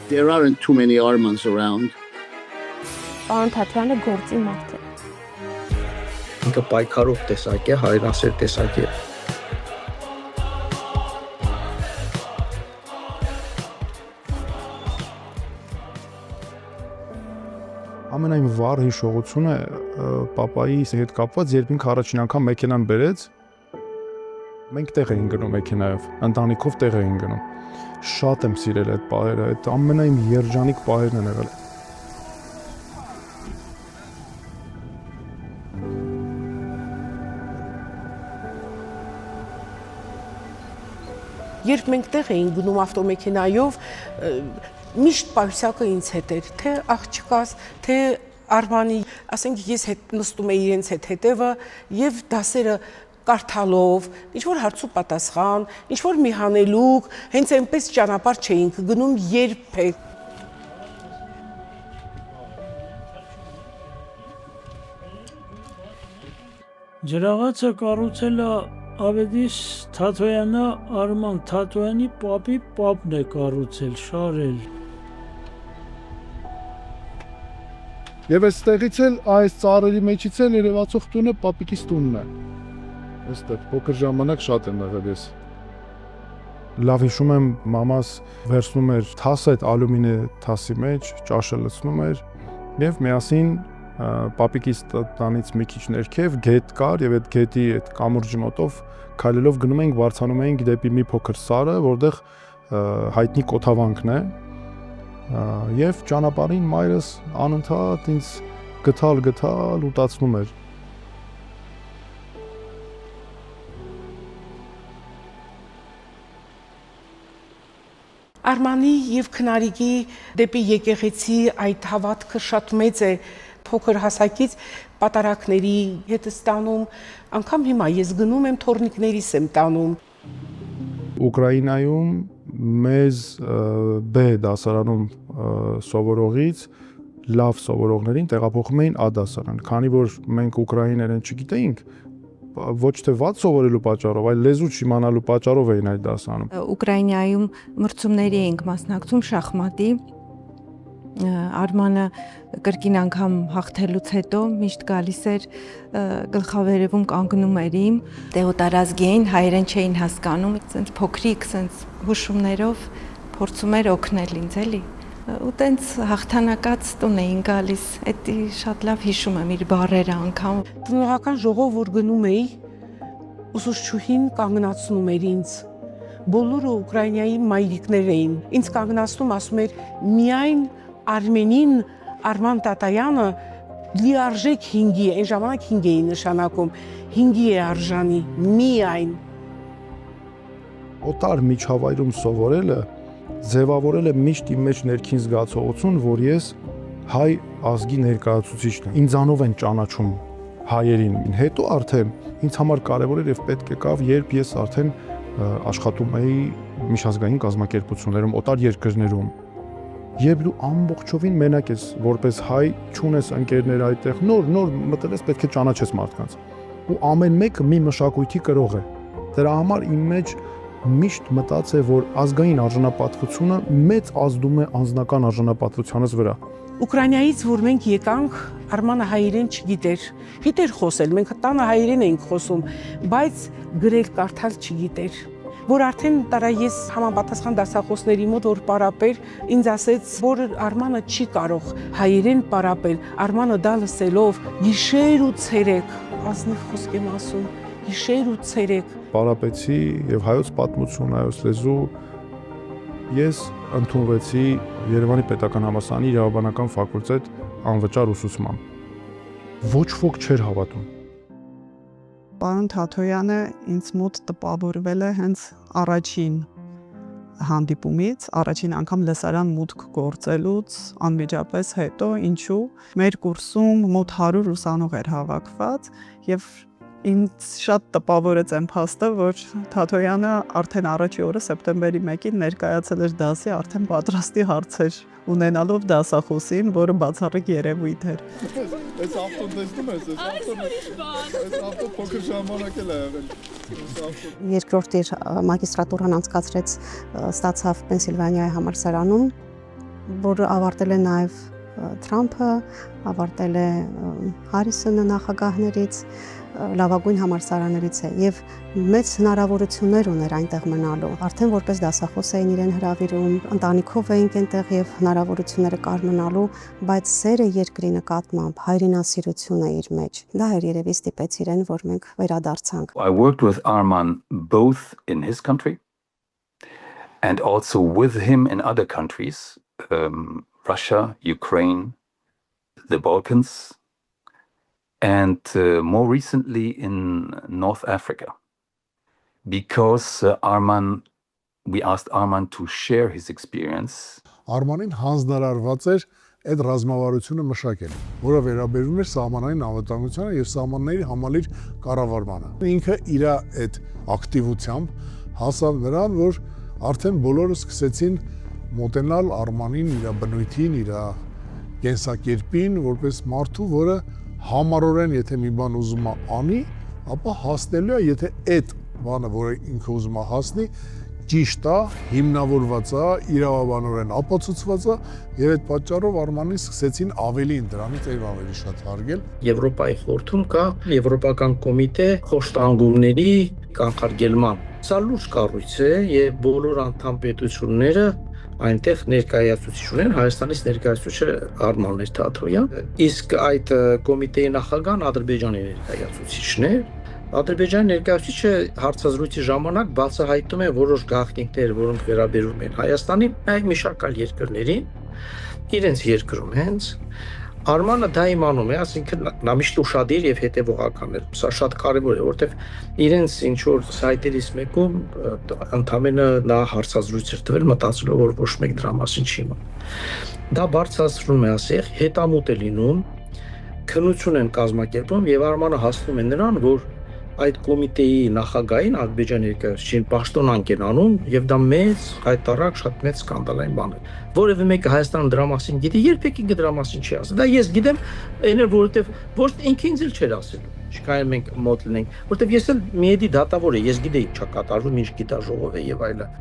There aren't too many Armans around. Պարոն Թաթյանը գործի մարդ է։ Ինքը պայքարող տեսակ է, հայրենասեր տեսակ է։ Ամենայն վառ հիշողությունը պապայիս հետ կապված, երբ ինքը առաջին անգամ մեքենան բերեց, մենք տեղ էինք գնում մեքենայով, ընտանիքով տեղ էինք գնում։ Շատ եմ սիրել այդ պահերը, այդ ամենայն երջանիկ պահերն են եղել։ Երբ մենք տեղ էինք գնում ավտոմեքենայով, միշտ Պայուսակը ինձ հետ էր, թե աղջկաս, թե Արմանի, ասենք ես հետ նստում էի իրենց հետ հետևը եւ դասերը կարդալով, ինչ-որ հարց ու պատասխան, ինչ-որ մի հանելուկ, հենց այնպես ճանապարհ չէինք գնում երբեք։ Ջրաղացը կառուցել է Ավետիս Թաթոյանը, Արման Թաթոյանի պապի պապն է կառուցել, շարել։ Եվ այստեղից էլ այս ծառերի մեջից էլ երևացող տունը պապիկիս տունն է։ Այստեղ փոքր ժամանակ շատ եմ եղել ես։ Լավ հիշում եմ, մամաս վերցնում էր թասը, այդ ալյումինե թասի մեջ, ճաշը լցնում էր եւ միասին պապիկիս տանից մի քիչ ներքև գետ կար եւ այդ գետի այդ կամուրջի մոտով քայլելով գնում էինք վարձանում էինք դեպի մի փոքր սարը, որտեղ հայտնի կոթավանքն է եւ ճանապարհին մայրս անընդհատ ինձ գթալ ուտացնում էր։ Արմանի եւ Քնարիկի դեպի եկեղեցի այդ հավատքը շատ մեծ է, փոքր հասակից պատարակների հետ ստանում, անգամ հիմա ես գնում եմ թորնիկներիս եմ տանում։ Ուկրաինայում մեզ B դասարանում սովորողից լավ սովորողներին տեղափոխում էին A դասարան, քանի որ մենք ուկրաիներեն չգիտեինք, ոչ թե վատ սովորելու պատճառով, այլ լեզու չիմանալու պատճառով էին այդ դասանում։ Ուկրաինայում մրցումների էինք մասնակցում շախմատի։ Արմանը կրկին անգամ հաղթելուց հետո միշտ գալիս էր գլխավերևում կանգնում էր իմ, տեղոտարազգային հայերեն չէին հասկանում, ասենց փոքրիկ, ասենց հուշումներով փորձում էր օգնել ինձ էլի։ Ու տենց հաղթանակած տուն էին գալիս, դա շատ լավ հիշում եմ իր բառերը անգամ։ Տնօրական ժողով որ գնում էի, ուսուցչուհին կանգնացնում էր ինձ։ Բոլորը Ուկրաինայի մայրիկներ էին։ Ինձ կանգնացնում ասում էր միայն Արմենին Արման Տատայանը լիարժեք 5-ի է, այն ժամանակ 5 էի նշանակում, 5-ի է արժանի, միայն։ Օտար միջավայրում սովորելը ձևավորել է միշտ իմ մեջ ներքին զգացողություն, որ ես հայ ազգի ներկայացուցիչն եմ։ Ինձանով են ճանաչում հայերին։ Հետո արդեն ինձ համար կարևոր էր եւ պետք եկավ, երբ ես արդեն աշխատում էի միջազգային կազմակերպություններում, օտար երկրներում։ Երբ դու ամբողջովին մենակ ես, որպես հայ, չունես ընկերներ այդտեղ, նոր մտել ես, պետք է ճանաչես մարդկանց։ Ու ամեն մեկը մի մշակույթի կրող է։ Դրա համար իմ մեջ միշտ մտած է, որ ազգային արժանապատվությունը մեծ ազդում է անձնական արժանապատվությանս վրա։ Ուկրաինայից որ մենք եկանք, Արմանը հայերեն չգիտեր խոսել, մենք տանը հայերեն էինք խոսում, բայց գրել կարդալ չգիտեր։ Որ արդեն տարա ես համապատասխան դասախոսների մոտ որ պարապեր, ինձ ասեց, որ Արմանը չի կարող հայերեն պարապել, Արմանը դա լսելով գիշեր ու ցերեկ, ազնիվ խոսք եմ ասում, գիշեր ու ցերեկ պարապեցի եւ հայոց պատմություն, հայոց լեզու ես ընդունվեցի Երևանի պետական համալսարանի իրավաբանական ֆակուլտետ անվճար ուսուցման։ Ոչ ոք չէր հավատում։ Պարոն Թաթոյանը ինձ մոտ տպավորվել է հենց առաջին հանդիպումից, առաջին անգամ լսարան մուտք գործելուց անմիջապես հետո, ինչու մեր կուրսում մոտ 100 ուսանող էր հավաքված եւ ինձ շատ տպավորեց այն փաստը, որ Թաթոյանը արդեն առաջի օրը սեպտեմբերի 1-ին ներկայացել էր դասի, արդեն պատրաստի հարցեր ունենալով դասախոսին, որը բացառիկ երևույթ էր։ Այս ավտոն տեսնում ես, այս ավտո փոքր ժամանակ էլ է եղել։ Երկրորդ իր մագիստրատուրան անցկացրեց, ստացավ Պենսիլվանիայի համալսարանում որը ավարտել է նաև Թրամփը, ավարտել է Հարիսոնը նախագահներից, լավագույն համալսարաններից է եւ մեծ հնարավորություններ ուներ այնտեղ մնալու։ Արդեն որպես դասախոս էին իրեն հրավիրում, ընտանիքով էինք այնտեղ եւ հնարավորությունները կար մնալու, բայց սերը երկրի նկատմամբ, հայրենասիրությունը իր մեջ։ Դա էր երևի ստիպեց իրեն, որ մենք վերադարձանք։ I worked with Arman both in his country and also with him in other countries, Russia, Ukraine, the Balkans, and more recently in North Africa. Because we asked Arman to share his experience. Արմանին հանձնարարված էր այդ ռազմավարությունը մշակել, որը վերաբերում էր սահմանային անվտանգությանը եւ սահմանների համալիր կառավարմանը։ Ինքը իր այդ ակտիվությամբ հասավ նրան, որ արդեն բոլորը սկսեցին մոտենալ Արմանին, իր բնույթին, իր կենսակերպին, որպես մարդու, որը համառորեն, եթե մի բան ուզում է անի, ապա հասնելու է, եթե այդ բանը, որը ինքը ուզում է հասնի, ճիշտ է, հիմնավորված է, իրավաբանորեն ապացուցված է, եւ այդ պատճառով Արմանին սկսեցին ավելին դրանից եւ ավելի շատ հարգել։ Եվրոպայի խորհրդում կա Եվրոպական կոմիտե խոշտանգումների կանխարգելման։ Սա լուրջ կառույց է եւ բոլոր անդամ պետությունները այնտեղ ներկայացուցիչ ունեն, Հայաստանից ներկայացուցիչը Արմանն էր Թաթոյան, իսկ այդ կոմիտեի նախագահն Ադրբեջանի ներկայացուցիչն է։ Ադրբեջանի ներկայացուցիչը հարցազրույցի ժամանակ բացահայտում է որոշ գաղտնիքներ, որոնք վերաբերում են Հայաստանին, այլ մի շարք այլ երկրներին, իրենց երկրում հենց Արմանը դա իմանում է, ասինքն նա միշտ ուշադիր եւ հետեւողական է։ Սա շատ կարեւոր է, որովհետեւ իրենց ինչ որ սայթերից մեկում ընդամենը նա հարցազրույց էր տվել, մտածելով որ ոչ մեկ դրա մասին չի իմանում։ Դա բարձրացնում է, ասեղ, հետամուտ է լինում, քննություն են կազմակերպում եւ Արմանը հասնում է նրան, որ այդ կոմիտեի նախագահին Ադրբեջանի ներկայացուցիչին պաշտոնանկ են անում եւ դա մեծ հայտարարակ շատ մեծ սկանդալային բան է։ Որևէ մեկը Հայաստանը դրա մասին գիտի, երբեք ինքը դրա մասին չի ասել։ Դա ես գիտեմ, այն էլ որովհետեւ ոչ ինքը ինձ էլ չէր ասելու։ Չկային մենք մոտ լինենք, որովհետեւ ես էլ միեդի դատավոր եմ, ես գիտեի ինչա կատարվում, ինչ գիտաժողով է եւ այլն։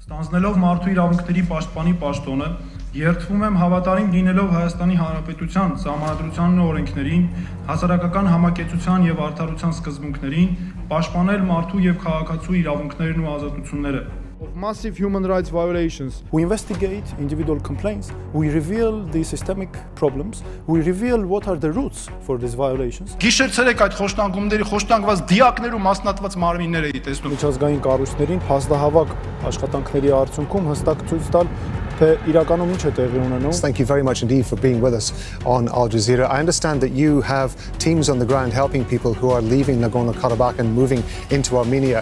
Ստանձնելով մարդու իրավունքների պաշտպանի պաշտոնը, երդվում եմ հավատարիմ լինելով Հայաստանի Հանրապետության Սահմանադրությանն ու օրենքներին, հասարակական համակեցության եւ արդարության սկզբունքներին, պաշտպանել մարդու եւ քաղաքացու իրավունքներն ու ազատությունները։ Of massive human rights violations. We investigate individual complaints, we reveal the systemic problems, we reveal what are the roots for these violations. Գիշեր-ցերեկ այդ խոշտանգումների խոշտանգված դիակներ ու մասնատված մարմիններ էի տեսնում։ Միջազգային կառույցներին փաստահավաք աշխատանքների արդյունքում հստակ ցույց տալ թե իրականում ինչ է տեղի ունենում։ Thank you very much indeed for being with us on Al Jazeera. I understand that you have teams on the ground helping people who are leaving Nagorno-Karabakh and moving into Armenia.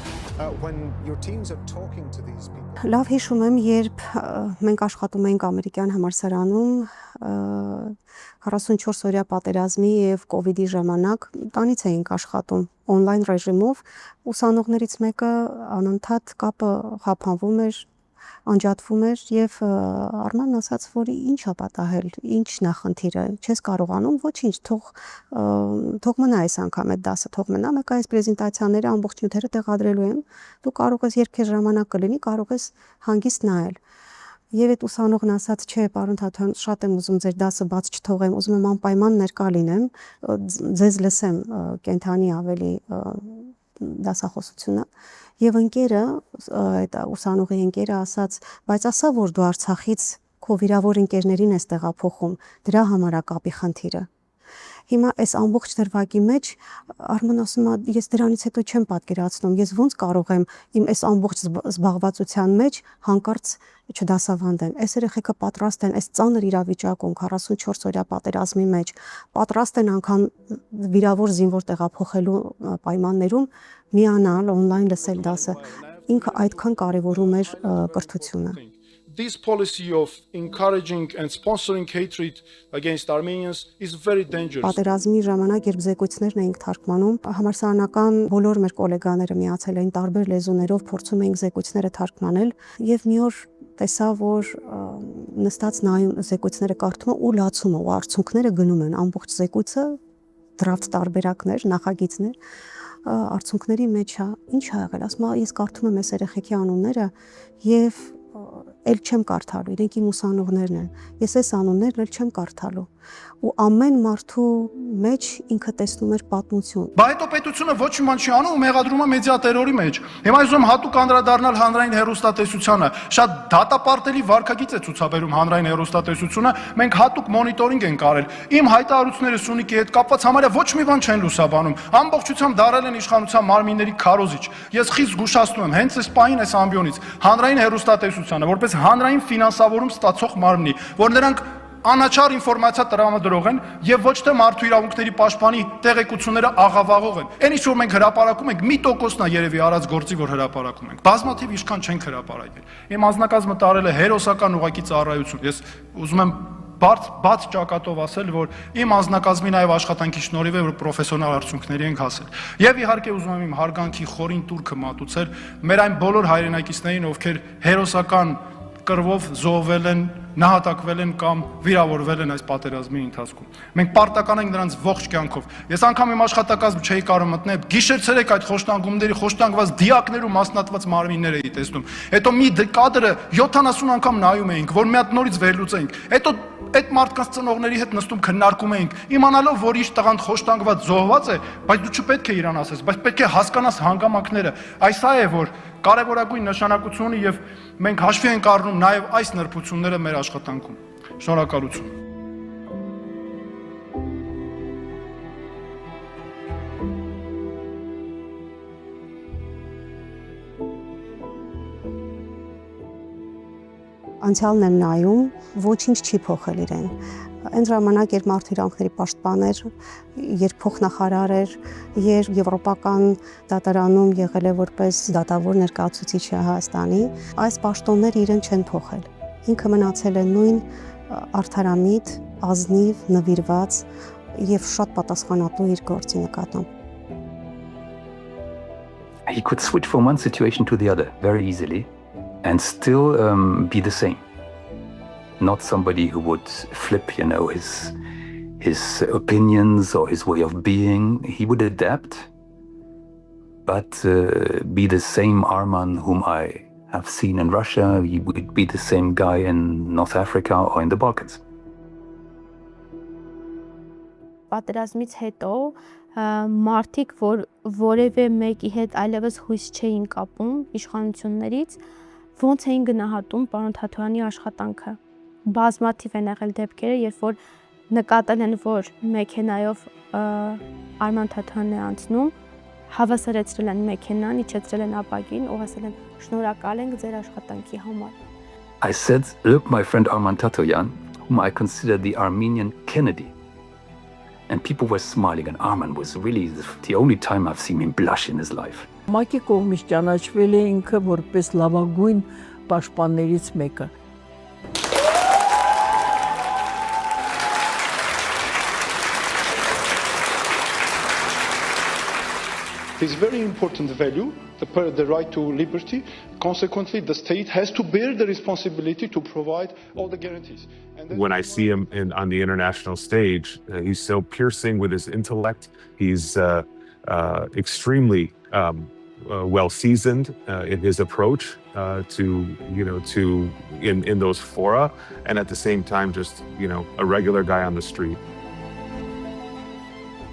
When your teams are talking to these people. Լավ հիշում եմ, երբ մենք աշխատում էինք ամերիկյան համալսարանում 44 օրյա պատերազմի եւ կոവിഡ്ի ժամանակ տանից էինք աշխատում on-line ռեժիմով, ուսանողներից մեկը անընդհատ կապը խափանվում էր, անջատվում էր եւ Արմանն ասաց, որ ինչա պատահել, ինչն է խնդիրը, չես կարողանում, ոչինչ, թող մնա այս անգամ այդ դասը, թող մնա, մեկ այս պրեզենտացիաները ամբողջ նյութերը տեղադրելու եմ, դու կարող ես երբ քեզ ժամանակ կլինի, կարող ես հանգիստ նայել։ Եվ այդ ուսանողն ասաց, չէ, պարոն Թաթոյան, շատ եմ ուզում ձեր դասը բաց չթողեմ, ուզում եմ անպայման ներկա լինեմ, ձեզ լսեմ կենթանի ավելի դասախոսությունը։ Եվ ընկերը, այդ ուսանողի ընկերը ասաց, բայց ասա, որ դու Արցախից քո վիրավոր ընկերներին ես տեղափոխում, դրա համար է կապի խնդիրը։ Հիմա այս ամբողջ դրվագի մեջ Արման ասում է, ես դրանից հետո չեմ պատկերացնում, ես ոնց կարող եմ իմ այս ամբողջ զբաղվածության մեջ հանկարծ չդասավանդեմ։ Այս երեխեքը պատրաստ են այս ծանր իրավիճակում 44 օրյա պատերազմի մեջ, պատրաստ են անգամ վիրավոր զինվոր տեղափոխելու պայմաններում միանալ on-line լսել դասը։ Ինքը այդքան կարևորում էր կրթությունը։ This policy of encouraging and sponsoring hatred against Armenians is very dangerous. Պատերազմի ժամանակ, երբ զեկույցներն էինք թարգմանում, համալսարանական բոլոր մեր գոլեգաները միացել էին տարբեր լեզուներով, փորձում էինք զեկույցները թարգմանել, եւ մի օր տեսա, որ նստած նայում զեկույցները կարդում ու լացում ու արդյունքները գնում են ամբողջ զեկույցը, դրաֆտ տարբերակներ, նախագիծներ, արդյունքների մեջ է, ինչ ա եղել, ասում եմ, ես կարդում եմ այս երեխեքի անունները եւ էլ չեմ կարդալու, իրենք իմ ուսանողներն են։ Ես այս անուններն էլ չեմ կարդալու։ Ու ամեն մարդու մեջ ինքը տեսնում էր պատմություն։ Բա հետո պետությունը ոչ մի բան չի անում ու մեղադրում է մեդիատերորի մեջ։ Հիմա ուզում հատուկ անդրադառնալ հանրային հեռուստատեսությանը։ Շատ դատապարտելի վարքագիծ է ցուցաբերում հանրային հեռուստատեսությունը։ Մենք հատուկ մոնիտորինգ ենք արել։ Իմ հայտարարությունները Սյունիքի հետ կապված համարյա ոչ մի բան չեն լուսաբանում։ Ամբողջությամբ դարել են իշխանության մարմինների քարոզիչ։ Ես խիստ զգուշացնում եմ հենց այս պահին այս ամբիոնից հանրային հեռուստատեսությանը որպես հանրային ֆինանսավորում ստացող մարմնի, որ նրանք անաչառ ինֆորմացիա տրամադրող են եւ ոչ թե մարդու իրավունքների պաշտպանի տեղեկությունները աղավաղող են։ Այն ինչ որ մենք հրապարակում ենք, մի տոկոսն է երևի արած գործի, որ հրապարակում ենք։ Բազմաթիվ իշքան չենք հրապարակել։ Իմ անձնակազմը տարել է հերոսական ուղղակի ծառայություն։ Ես ուզում եմ բաց ճակատով ասել, որ իմ անձնակազմի նաև աշխատանքի շնորհիվ է, որ պրոֆեսիոնալ արդյունքների ենք հասել։ Եվ իհարկե ուզում եմ իմ հարգանքի խորին տուրքը մատուցել մեր այն բոլոր հայրենակիցներին, ովքեր հերոսական կռվով զոհվել են, նահատակվել են կամ վիրավորվել են այս պատերազմի ընթացքում։ Մենք պարտական ենք նրանց ողջ կյանքով։ Ես անգամ իմ աշխատակազմ չէի կարող մտնել, գիշեր-ցերեկ այդ խոշտանգումների խոշտանգված դիակներու մասնատված մարմիններ էի տեսնում։ Հետո մի կադրը 70 անգամ նայում էինք, որ մի հատ նորից վերլուծենք։ Հետո այդ մարդկանց ծնողների հետ նստում քննարկում էինք, իմանալով, որ իր տղան խոշտանգված զոհված է, բայց դու չպետք է իրան ասես, բայց պետք է հասկանաս հանգամանքները։ Այս է, որ կարևորագույն նշանակություն ունի եւ մենք հաշվի ենք առնում նաեւ այս նրբությունները մեր աշխատանքում։ Շնորհակալություն։ Անցյալն եմ նայում, ոչինչ չի փոխել իրեն։ Այն ժամանակ, երբ մարդու իրավունքների պաշտպան էր, երբ փոխնախարար էր, երբ եվրոպական դատարանում եղել է որպես դատավոր ներկայացուցիչը Հայաստանի, այս պաշտոնները իրեն չեն փոխել։ Ինքը մնացել է նույն արդարամիտ, ազնիվ, նվիրված եւ շատ պատասխանատու իր գործի նկատմամբ։ He could switch from one situation to the other very easily and still be the same. Not somebody who would flip, his opinions or his way of being. He would adapt, but be the same Arman whom I have seen in Russia. He would be the same guy in North Africa or in the Balkans. Պատերազմից հետո մարդիկ, որ որևէ մեկի հետ այլևս հույս չէին կապում իշխանություններից, ոնց էին գնահատում պարոն Թաթոյանի աշխատանքը։ Բազմաթիվ են եղել դեպքերը, երբ որ նկատել են, որ մեքենայով Արման Թաթոյանն է անցնում, հավասարեցրել են մեքենան, իջեցրել են ապակին ու ասել են շնորհակալ ենք ձեր աշխատանքի համար։ I said, look, my friend Arman Tatoyan, whom I consider the Armenian Kennedy. And people were smiling, and Arman was really the only time I've seen him blush in his life. Մակի կողմից ճանաչվել է ինքը որպես լավագույն պաշտպաններից մեկը։ This very important value, the right to liberty. Consequently, the state has to bear the responsibility to provide all the guarantees. When I see him on the international stage, he's so piercing with his intellect. He's extremely well seasoned in his approach in those fora, and at the same time, just a regular guy on the street.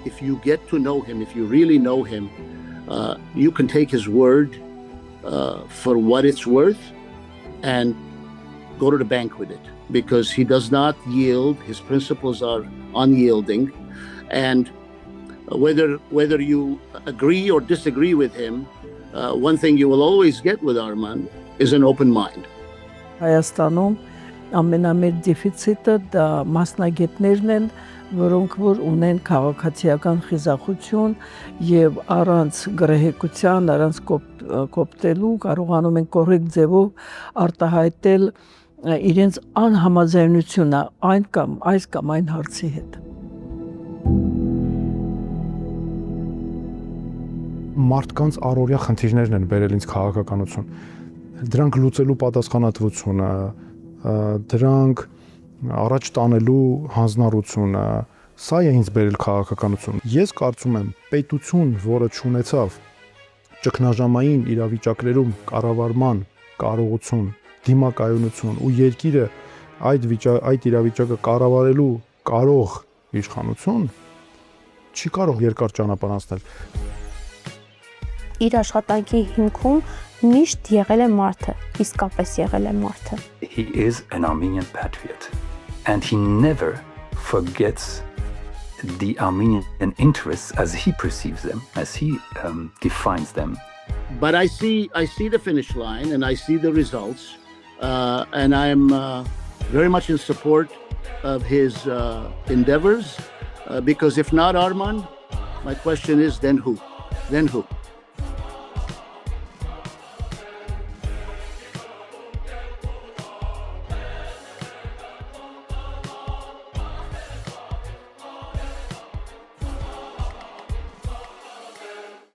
If you get to know him, if you really know him, you can take his word for what it's worth and go to the bank with it, because he does not yield. His principles are unyielding, and whether you agree or disagree with him, one thing you will always get with Arman is an open mind. Հայաստանում ամենամեծ դեֆիցիտը դա մասնագետներն են, որոնք որ ունեն քաղաքացիական խիզախություն եւ առանց գրեհկության, առանց կոպտելու կարողանում են կոռեկտ ձևով արտահայտել իրենց անհամաձայնությունը այն կամ այն հարցի հետ։ Մարդկանց առօրյա խնդիրներն են բերել ինձ քաղաքականություն։ Դրանք լուծելու պատասխանատվությունը, դրանք առաջ տանելու հանձնառությունը, սա է ինձ բերել քաղաքականություն։ Ես կարծում եմ, պետություն, որը չունեցավ ճգնաժամային իրավիճակներում կառավարման կարողություն, դիմակայունություն ու երկիրը այդ իրավիճակը կառավարելու կարող իշխանություն չի կարող երկար ճանապարհ անցնել։ Իր աշխատանքի հիմքում միշտ եղել է մարդը, իսկապես եղել է մարդը։ He is an Armenian patriot, and he never forgets the Armenian interests as he perceives them, as he defines them. But I see the finish line and I see the results, and I'm very much in support of his endeavors, because if not Arman, my question is then who? Then who?